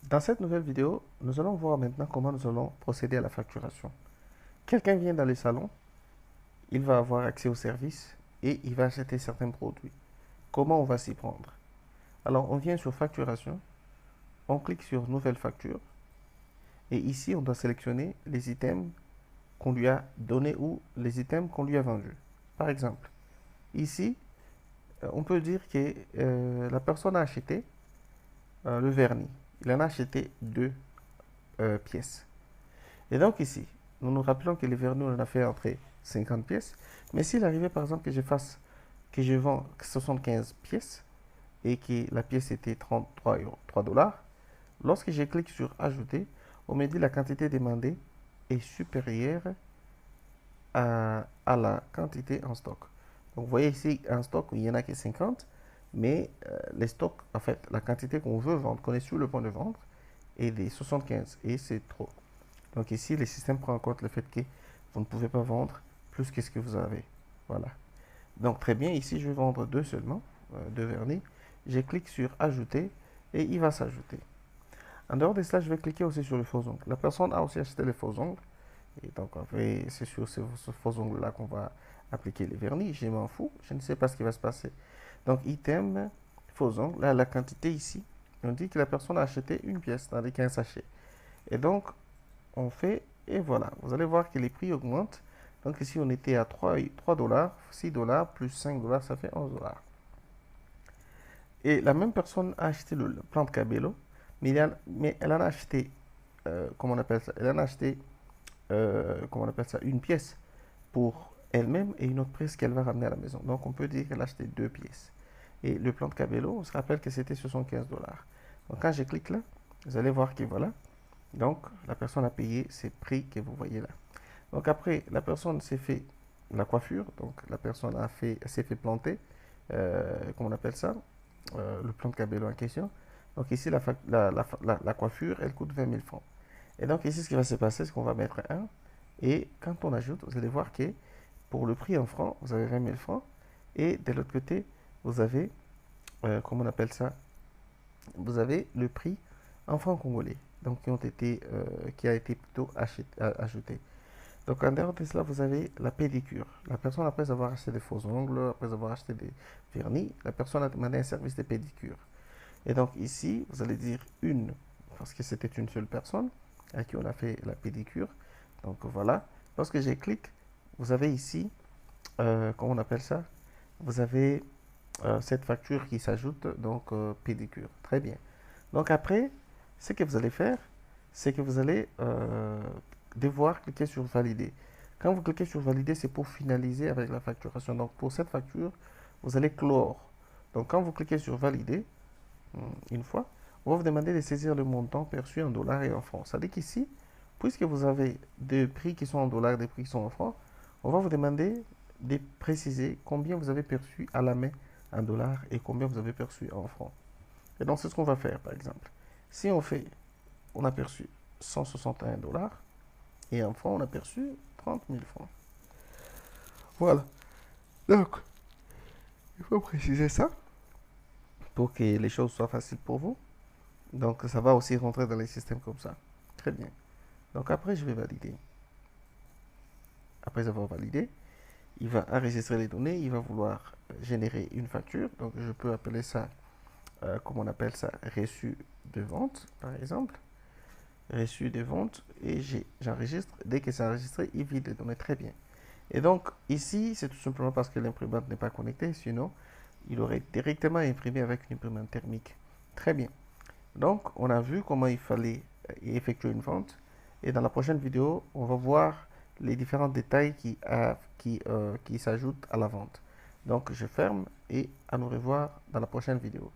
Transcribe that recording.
Dans cette nouvelle vidéo, nous allons voir maintenant comment nous allons procéder à la facturation. Quelqu'un vient dans le salon, il va avoir accès au service et il va acheter certains produits. Comment on va s'y prendre? Alors, on vient sur facturation, on clique sur nouvelle facture et ici, on doit sélectionner les items qu'on lui a donnés ou les items qu'on lui a vendus. Par exemple, ici, on peut dire que la personne a acheté le vernis. Il en a acheté deux pièces. Et donc ici, nous nous rappelons que le vernis, on en a fait entrer 50 pièces. Mais s'il arrivait par exemple que je vends 75 pièces et que la pièce était 33 euros, 3 dollars, lorsque je clique sur ajouter, on me dit la quantité demandée est supérieure à la quantité en stock. Donc vous voyez ici, en stock, il n'y en a que 50, mais les stocks, en fait, la quantité qu'on veut vendre, qu'on est sur le point de vendre, est des 75 et c'est trop. Donc ici, le système prend en compte le fait que vous ne pouvez pas vendre plus que ce que vous avez. Voilà. Donc très bien, ici je vais vendre deux seulement, deux vernis. Je clique sur ajouter et il va s'ajouter. En dehors de cela, je vais cliquer aussi sur le faux ongle. La personne a aussi acheté les faux ongles. Et donc c'est sur ce faux ongle là qu'on va appliquer les vernis. Je m'en fous, je ne sais pas ce qui va se passer. Donc item, faux ongle, là la quantité ici, on dit que la personne a acheté une pièce dans les 15 sachets. Et donc on fait, et voilà, vous allez voir que les prix augmentent. Donc ici, on était à 3 dollars, 6 dollars, plus 5 dollars, ça fait 11 dollars. Et la même personne a acheté le plan de Cabello, mais elle en a acheté, comment on appelle ça, elle en a acheté, comment on appelle ça, une pièce pour elle-même et une autre pièce qu'elle va ramener à la maison. Donc on peut dire qu'elle a acheté deux pièces. Et le plan de Cabello, on se rappelle que c'était 75 dollars. Donc quand je clique là, vous allez voir que voilà, donc, la personne a payé ces prix que vous voyez là. Donc, après, la personne s'est fait la coiffure. Donc, la personne s'est fait planter. Comment on appelle ça? Le plan de Cabello en question. Donc, ici, la coiffure, elle coûte 20 000 francs. Et donc, ici, ce qui va se passer, c'est qu'on va mettre un. Et quand on ajoute, vous allez voir que pour le prix en francs, vous avez 20 000 francs. Et de l'autre côté, vous avez, comment on appelle ça? Vous avez le prix en francs congolais, donc qui a été plutôt ajouté. Donc en dehors de cela, vous avez la pédicure. La personne, après avoir acheté des faux ongles, après avoir acheté des vernis, la personne a demandé un service de pédicure. Et donc ici, vous allez dire une, parce que c'était une seule personne à qui on a fait la pédicure. Donc voilà. Lorsque je clique, vous avez ici, comment on appelle ça? Vous avez cette facture qui s'ajoute, donc pédicure. Très bien. Donc après, ce que vous allez faire, c'est que vous allez devoir cliquer sur valider. Quand vous cliquez sur valider, c'est pour finaliser avec la facturation. Donc pour cette facture, vous allez clore. Donc quand vous cliquez sur valider, une fois, on va vous demander de saisir le montant perçu en dollars et en francs. Ça veut dire qu'ici, puisque vous avez des prix qui sont en dollars et des prix qui sont en francs, on va vous demander de préciser combien vous avez perçu à la main en dollars et combien vous avez perçu en francs. Et donc c'est ce qu'on va faire par exemple. Si on a perçu 161 dollars et en francs on a perçu 30 000 francs. Voilà. Donc, il faut préciser ça pour que les choses soient faciles pour vous. Donc ça va aussi rentrer dans les systèmes comme ça. Très bien. Donc après je vais valider. Après avoir validé, il va enregistrer les données, il va vouloir générer une facture. Donc je peux appeler ça, comme on appelle ça, reçu de vente, par exemple. Reçu de vente et j'enregistre. Dès que c'est enregistré, il vide les données très bien. Et donc ici, c'est tout simplement parce que l'imprimante n'est pas connectée, sinon il aurait directement imprimé avec une imprimante thermique. Très bien. Donc on a vu comment il fallait effectuer une vente et dans la prochaine vidéo, on va voir les différents détails qui s'ajoutent à la vente. Donc je ferme et à nous revoir dans la prochaine vidéo.